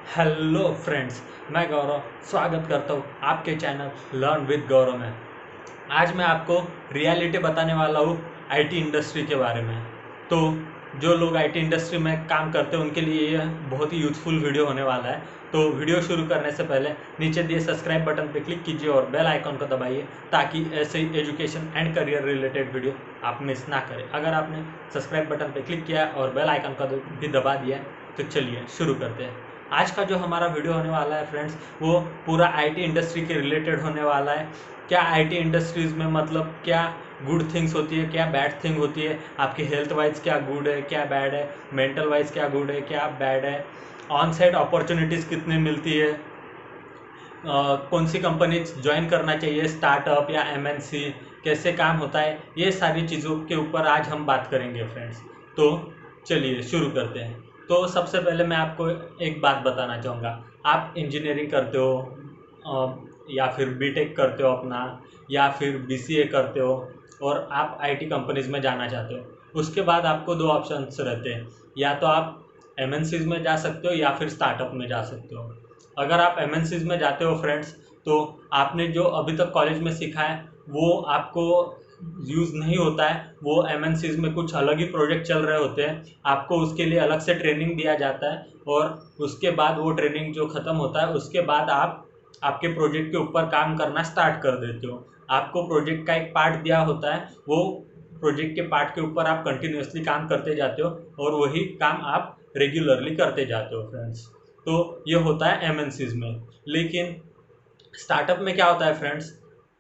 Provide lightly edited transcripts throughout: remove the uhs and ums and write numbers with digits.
Hello friends, मैं गौरव स्वागत करता हूँ आपके चैनल लर्न विद गौरव में। आज मैं आपको रियलिटी बताने वाला हूँ आईटी इंडस्ट्री के बारे में। तो जो लोग आईटी इंडस्ट्री में काम करते हैं उनके लिए यह बहुत ही यूज़फुल वीडियो होने वाला है। तो वीडियो शुरू करने से पहले नीचे दिए सब्सक्राइब बटन पर क्लिक कीजिए और बेल आइकन को दबाइए ताकि ऐसे ही education and career related video आप मिस ना करें। अगर आपने सब्सक्राइब बटन पर क्लिक किया और बेल आइकन को भी दबा दिया तो चलिए शुरू करते हैं। आज का जो हमारा वीडियो होने वाला है फ्रेंड्स, वो पूरा आईटी इंडस्ट्री के रिलेटेड होने वाला है। क्या आईटी इंडस्ट्रीज़ में मतलब क्या गुड थिंग्स होती है, क्या बैड थिंग होती है, आपकी हेल्थ वाइज क्या गुड है क्या बैड है, मेंटल वाइज क्या गुड है क्या बैड है, ऑन साइड अपॉर्चुनिटीज़ कितनी मिलती है, कौन सी कंपनी ज्वाइन करना चाहिए, स्टार्टअप या एमएनसी, कैसे काम होता है, ये सारी चीज़ों के ऊपर आज हम बात करेंगे फ्रेंड्स। तो चलिए शुरू करते हैं। तो सबसे पहले मैं आपको एक बात बताना चाहूँगा। आप इंजीनियरिंग करते हो या फिर बीटेक करते हो अपना, या फिर बीसीए करते हो और आप आईटी कंपनीज़ में जाना चाहते हो, उसके बाद आपको दो ऑप्शंस रहते हैं। या तो आप एमएनसीज़ में जा सकते हो या फिर स्टार्टअप में जा सकते हो। अगर आप एमएनसीज़ में जाते हो फ्रेंड्स, तो आपने जो अभी तक कॉलेज में सीखा है वो आपको यूज़ नहीं होता है। वो एमएनसीज़ में कुछ अलग ही प्रोजेक्ट चल रहे होते हैं, आपको उसके लिए अलग से ट्रेनिंग दिया जाता है और उसके बाद वो ट्रेनिंग जो ख़त्म होता है उसके बाद आप आपके प्रोजेक्ट के ऊपर काम करना स्टार्ट कर देते हो। आपको प्रोजेक्ट का एक पार्ट दिया होता है, वो प्रोजेक्ट के पार्ट के ऊपर आप कंटिन्यूसली काम करते जाते हो और वही काम आप रेगुलरली करते जाते हो फ्रेंड्स। तो ये होता है एमएनसीज़ में। लेकिन स्टार्टअप में क्या होता है फ्रेंड्स,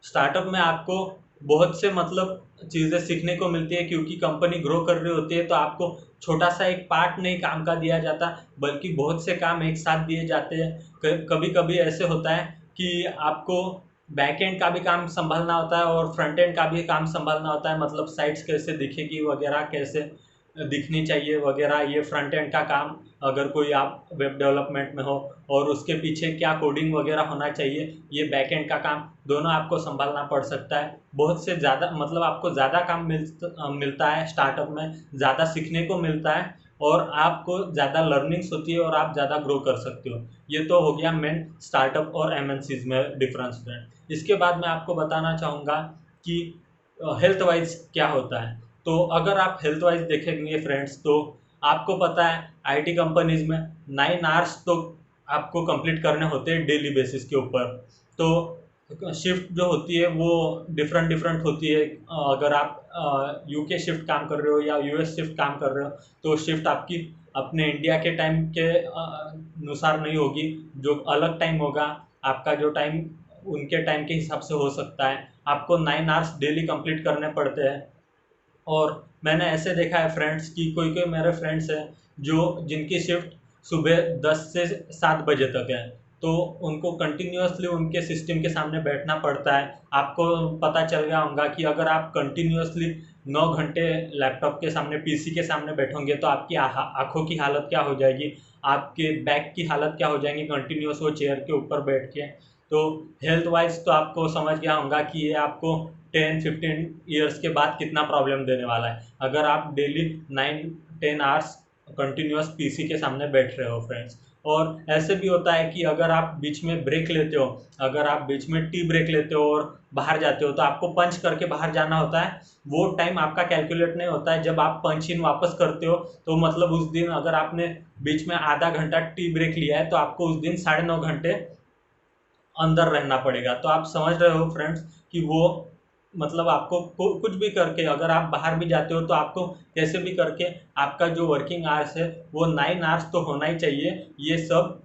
स्टार्टअप में आपको बहुत से मतलब चीज़ें सीखने को मिलती है, क्योंकि कंपनी ग्रो कर रही होती है तो आपको छोटा सा एक पार्ट नहीं काम का दिया जाता, बल्कि बहुत से काम एक साथ दिए जाते हैं। कभी कभी ऐसे होता है कि आपको बैक एंड का भी काम संभालना होता है और फ्रंट एंड का भी काम संभालना होता है, मतलब साइट्स कैसे दिखेगी वगैरह, कैसे दिखनी चाहिए वगैरह, ये फ्रंट एंड का काम। अगर कोई आप वेब डेवलपमेंट में हो और उसके पीछे क्या कोडिंग वगैरह होना चाहिए, ये बैक एंड का काम दोनों आपको संभालना पड़ सकता है। बहुत से ज़्यादा मतलब आपको ज़्यादा काम मिलता है स्टार्टअप में, ज़्यादा सीखने को मिलता है और आपको ज़्यादा लर्निंग्स होती है और आप ज़्यादा ग्रो कर सकते हो। ये तो हो गया मेन स्टार्टअप और एमएनसीज में डिफरेंस फ्रेंड। इसके बाद मैं आपको बताना चाहूँगा कि हेल्थ वाइज क्या होता है। तो अगर आप हेल्थ वाइज देखेंगे फ्रेंड्स, तो आपको पता है आईटी कंपनीज में 9 आवर्स तो आपको कंप्लीट करने होते हैं डेली बेसिस के ऊपर। तो शिफ्ट जो होती है वो डिफरेंट डिफरेंट होती है। अगर आप यूके शिफ्ट काम कर रहे हो या यूएस शिफ्ट काम कर रहे हो, तो शिफ्ट आपकी अपने इंडिया के टाइम के अनुसार नहीं होगी, जो अलग टाइम होगा आपका, जो टाइम उनके टाइम के हिसाब से हो सकता है। आपको 9 आवर्स डेली कंप्लीट करने पड़ते हैं। और मैंने ऐसे देखा है फ्रेंड्स कि कोई कोई मेरे फ्रेंड्स हैं जो जिनकी शिफ्ट सुबह 10 से 7 बजे तक है, तो उनको कंटिन्यूसली उनके सिस्टम के सामने बैठना पड़ता है। आपको पता चल गया होगा कि अगर आप कंटिन्यूसली 9 घंटे लैपटॉप के सामने, पीसी के सामने बैठोगे तो आपकी आंखों की हालत क्या हो जाएगी, आपके बैक की हालत क्या हो जाएगी कंटिन्यूस वो चेयर के ऊपर बैठ के। तो हेल्थ वाइज तो आपको समझ गया होगा कि ये आपको 10-15 ईयर्स के बाद कितना प्रॉब्लम देने वाला है, अगर आप डेली 9-10 आवर्स कंटिन्यूस पीसी के सामने बैठ रहे हो फ्रेंड्स। और ऐसे भी होता है कि अगर आप बीच में ब्रेक लेते हो, अगर आप बीच में टी ब्रेक लेते हो और बाहर जाते हो, तो आपको पंच करके बाहर जाना होता है। वो टाइम आपका कैलकुलेट नहीं होता है जब आप पंच इन वापस करते हो। तो मतलब उस दिन अगर आपने बीच में आधा घंटा टी ब्रेक लिया है तो आपको उस दिन 9.5 घंटे अंदर रहना पड़ेगा। तो आप समझ रहे हो फ्रेंड्स कि वो मतलब आपको कुछ भी करके अगर आप बाहर भी जाते हो तो आपको कैसे भी करके आपका जो वर्किंग आवर्स है वो 9 आवर्स तो होना ही चाहिए। ये सब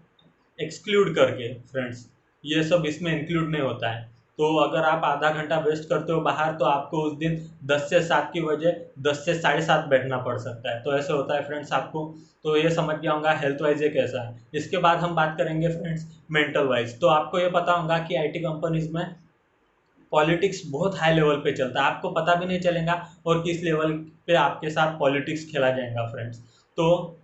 एक्सक्लूड करके फ्रेंड्स, ये सब इसमें इंक्लूड नहीं होता है। तो अगर आप आधा घंटा वेस्ट करते हो बाहर, तो आपको उस दिन 10 से 7 की वजह 10 से 7:30 बैठना पड़ सकता है। तो ऐसे होता है फ्रेंड्स आपको। तो ये समझ गया होगा हेल्थ वाइज ये कैसा है। इसके बाद हम बात करेंगे फ्रेंड्स मेंटल वाइज। तो आपको ये पता होगा कि आईटी कंपनीज में पॉलिटिक्स बहुत हाई लेवल पे चलता है, आपको पता भी नहीं चलेगा और किस लेवल पे आपके साथ पॉलिटिक्स खेला जाएगा फ्रेंड्स। तो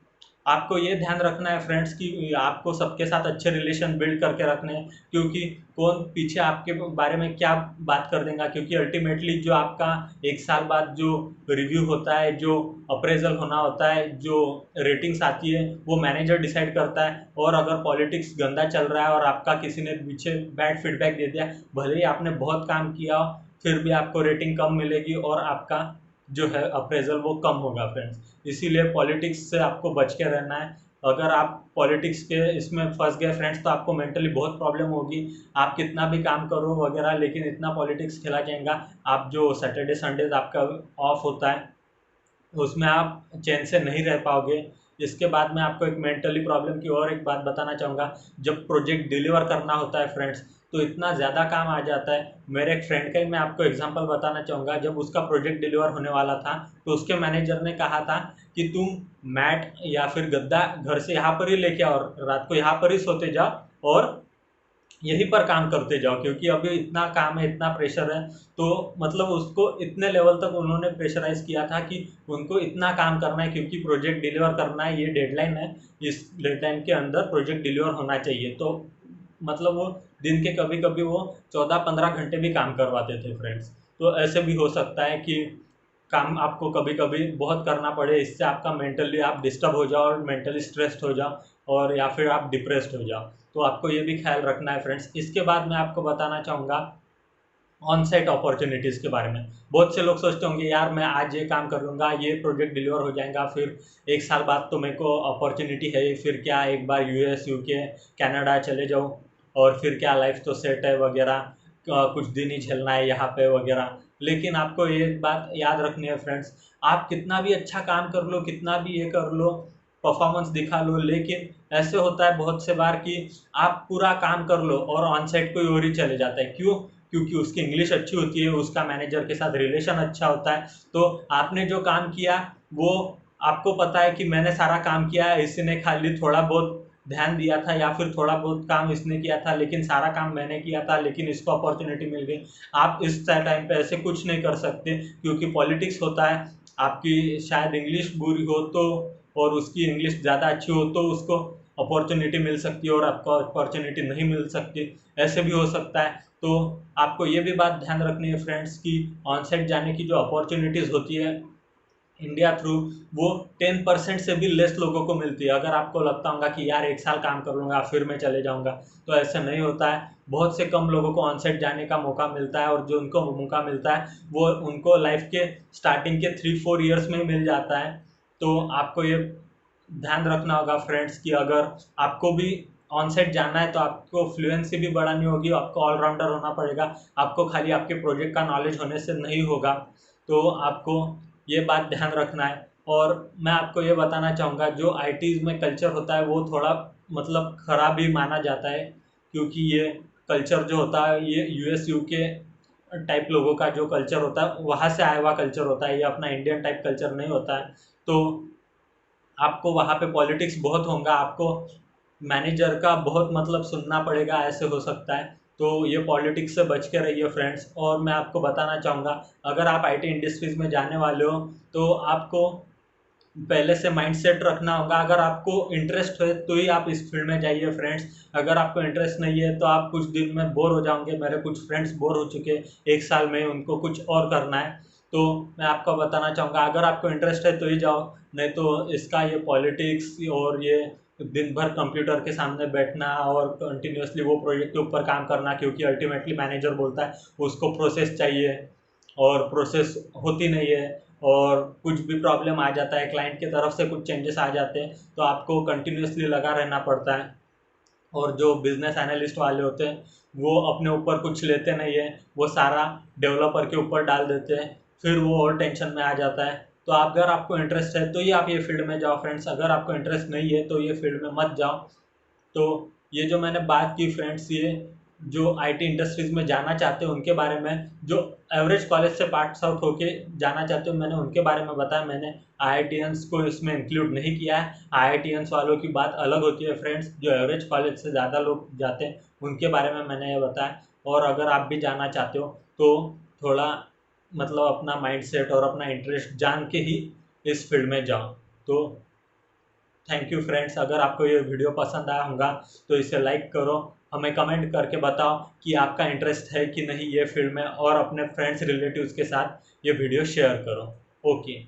आपको ये ध्यान रखना है फ्रेंड्स कि आपको सबके साथ अच्छे रिलेशन बिल्ड करके रखने हैं, क्योंकि कौन पीछे आपके बारे में क्या बात कर देगा, क्योंकि अल्टीमेटली जो आपका 1 साल बाद जो रिव्यू होता है, जो अप्रेजल होना होता है, जो रेटिंग्स आती है, वो मैनेजर डिसाइड करता है। और अगर पॉलिटिक्स गंदा चल रहा है और आपका किसी ने पीछे बैड फीडबैक दे दिया, भले ही आपने बहुत काम किया फिर भी आपको रेटिंग कम मिलेगी और आपका जो है अप्रेजल वो कम होगा फ्रेंड्स। इसीलिए पॉलिटिक्स से आपको बच के रहना है। अगर आप पॉलिटिक्स के इसमें फंस गए फ्रेंड्स तो आपको मेंटली बहुत प्रॉब्लम होगी। आप कितना भी काम करो वगैरह, लेकिन इतना पॉलिटिक्स खेला जाएगा, आप जो सैटरडे संडेज आपका ऑफ होता है उसमें आप चैन से नहीं रह पाओगे। इसके बाद मैं आपको एक मेंटली प्रॉब्लम की और एक बात बताना चाहूँगा। जब प्रोजेक्ट डिलीवर करना होता है फ्रेंड्स तो इतना ज़्यादा काम आ जाता है। मेरे एक फ्रेंड का ही मैं आपको एग्जांपल बताना चाहूँगा। जब उसका प्रोजेक्ट डिलीवर होने वाला था तो उसके मैनेजर ने कहा था कि तुम मैट या फिर गद्दा घर से यहाँ पर ही लेके आओ, रात को यहाँ पर ही सोते जाओ और यहीं पर काम करते जाओ, क्योंकि अभी इतना काम है, इतना प्रेशर है। तो मतलब उसको इतने लेवल तक उन्होंने प्रेशराइज किया था कि उनको इतना काम करना है, क्योंकि प्रोजेक्ट डिलीवर करना है, ये डेडलाइन है, इस डेडलाइन के अंदर प्रोजेक्ट डिलीवर होना चाहिए। तो मतलब वो दिन के कभी कभी वो 14-15 घंटे भी काम करवाते थे फ्रेंड्स। तो ऐसे भी हो सकता है कि काम आपको कभी कभी बहुत करना पड़े, इससे आपका मेंटली आप डिस्टर्ब हो जाओ और मेंटली स्ट्रेस्ड हो जाओ, और या फिर आप डिप्रेस्ड हो जाओ। तो आपको ये भी ख्याल रखना है फ्रेंड्स। इसके बाद मैं आपको बताना चाहूँगा ऑन साइट अपॉर्चुनिटीज़ के बारे में। बहुत से लोग सोचते होंगे यार मैं आज ये काम कर लूँगा, ये प्रोजेक्ट डिलीवर हो जाएगा, फिर 1 साल बाद तो मेरे को अपॉर्चुनिटी है ही, फिर क्या एक बार यूएस यूके कनाडा चले जाऊँ और फिर क्या लाइफ तो सेट है वगैरह, कुछ दिन ही झेलना है यहाँ पे वगैरह। लेकिन आपको ये बात याद रखनी है फ्रेंड्स, आप कितना भी अच्छा काम कर लो, कितना भी ये कर लो, परफॉर्मेंस दिखा लो, लेकिन ऐसे होता है बहुत से बार कि आप पूरा काम कर लो और ऑन साइट कोई और ही चले जाता है। क्यों? क्योंकि उसकी इंग्लिश अच्छी होती है, उसका मैनेजर के साथ रिलेशन अच्छा होता है। तो आपने जो काम किया वो आपको पता है कि मैंने सारा काम किया है, इसने खाली थोड़ा बहुत ध्यान दिया था या फिर थोड़ा बहुत काम इसने किया था, लेकिन सारा काम मैंने किया था, लेकिन इसको अपॉर्चुनिटी मिल गई। आप इस टाइम पे ऐसे कुछ नहीं कर सकते, क्योंकि पॉलिटिक्स होता है। आपकी शायद इंग्लिश बुरी हो तो और उसकी इंग्लिश ज़्यादा अच्छी हो तो उसको अपॉर्चुनिटी मिल सकती है और आपको अपॉर्चुनिटी नहीं मिल सकती, ऐसे भी हो सकता है। तो आपको ये भी बात ध्यान रखनी है फ्रेंड्स कि ऑन साइट जाने की जो अपॉर्चुनिटीज़ होती है इंडिया थ्रू, वो 10% से भी लेस लोगों को मिलती है। अगर आपको लगता होगा कि यार 1 साल काम कर लूँगा फिर मैं चले जाऊँगा, तो ऐसा नहीं होता है। बहुत से कम लोगों को ऑन साइट जाने का मौका मिलता है, और जो उनको मौका मिलता है वो उनको लाइफ के स्टार्टिंग के 3-4 ईयर्स में ही मिल जाता है। तो आपको ये ध्यान रखना होगा फ्रेंड्स कि अगर आपको भी ऑन साइट जाना है तो आपको फ्लुएंसी भी बढ़ानी होगी, आपको ऑलराउंडर होना पड़ेगा। आपको खाली आपके प्रोजेक्ट का नॉलेज होने से नहीं होगा। तो आपको ये बात ध्यान रखना है। और मैं आपको ये बताना चाहूँगा जो आईटीज़ में कल्चर होता है वो थोड़ा मतलब ख़राब ही माना जाता है, क्योंकि ये कल्चर जो होता है ये यूएस यूके टाइप लोगों का जो कल्चर होता है वहाँ से आया हुआ कल्चर होता है, ये अपना इंडियन टाइप कल्चर नहीं होता है। तो आपको वहाँ पे पॉलिटिक्स बहुत होगा, आपको मैनेजर का बहुत मतलब सुनना पड़ेगा, ऐसे हो सकता है। तो ये पॉलिटिक्स से बच के रहिए फ्रेंड्स। और मैं आपको बताना चाहूँगा अगर आप आईटी इंडस्ट्रीज़ में जाने वाले हो तो आपको पहले से माइंड सेट रखना होगा। अगर आपको इंटरेस्ट है तो ही आप इस फील्ड में जाइए फ्रेंड्स। अगर आपको इंटरेस्ट नहीं है तो आप कुछ दिन में बोर हो जाओगे। मेरे कुछ फ्रेंड्स बोर हो चुके 1 साल में, उनको कुछ और करना है। तो मैं आपको बताना चाहूँगा अगर आपको इंटरेस्ट है तो ही जाओ, नहीं तो इसका ये पॉलिटिक्स और ये दिन भर कंप्यूटर के सामने बैठना और कंटिन्यूसली वो प्रोजेक्ट के ऊपर काम करना, क्योंकि अल्टीमेटली मैनेजर बोलता है उसको प्रोसेस चाहिए और प्रोसेस होती नहीं है, और कुछ भी प्रॉब्लम आ जाता है, क्लाइंट की तरफ से कुछ चेंजेस आ जाते हैं, तो आपको कंटिन्यूसली लगा रहना पड़ता है। और जो बिजनेस एनालिस्ट वाले होते हैं वो अपने ऊपर कुछ लेते नहीं है, वो सारा डेवलपर के ऊपर डाल देते हैं, फिर वो और टेंशन में आ जाता है। तो अगर आपको इंटरेस्ट है तो ही आप ये फील्ड में जाओ फ्रेंड्स, अगर आपको इंटरेस्ट नहीं है तो ये फील्ड में मत जाओ। तो ये जो मैंने बात की फ्रेंड्स, ये जो आईटी इंडस्ट्रीज़ में जाना चाहते हो उनके बारे में, जो एवरेज कॉलेज से पास आउट होके जाना चाहते हो मैंने उनके बारे में बताया। मैंने आईआईटीएंस को इसमें इंक्लूड नहीं किया है। आईआईटीएंस वालों की बात अलग होती है फ्रेंड्स, जो एवरेज कॉलेज से ज़्यादा लोग जाते हैं उनके बारे में मैंने ये बताया। और अगर आप भी जाना चाहते हो तो थोड़ा मतलब अपना माइंड सेट और अपना इंटरेस्ट जान के ही इस फील्ड में जाओ। तो थैंक यू फ्रेंड्स। अगर आपको ये वीडियो पसंद आया होगा तो इसे लाइक करो, हमें कमेंट करके बताओ कि आपका इंटरेस्ट है कि नहीं ये फील्ड में, और अपने फ्रेंड्स रिलेटिव्स के साथ ये वीडियो शेयर करो। ओके।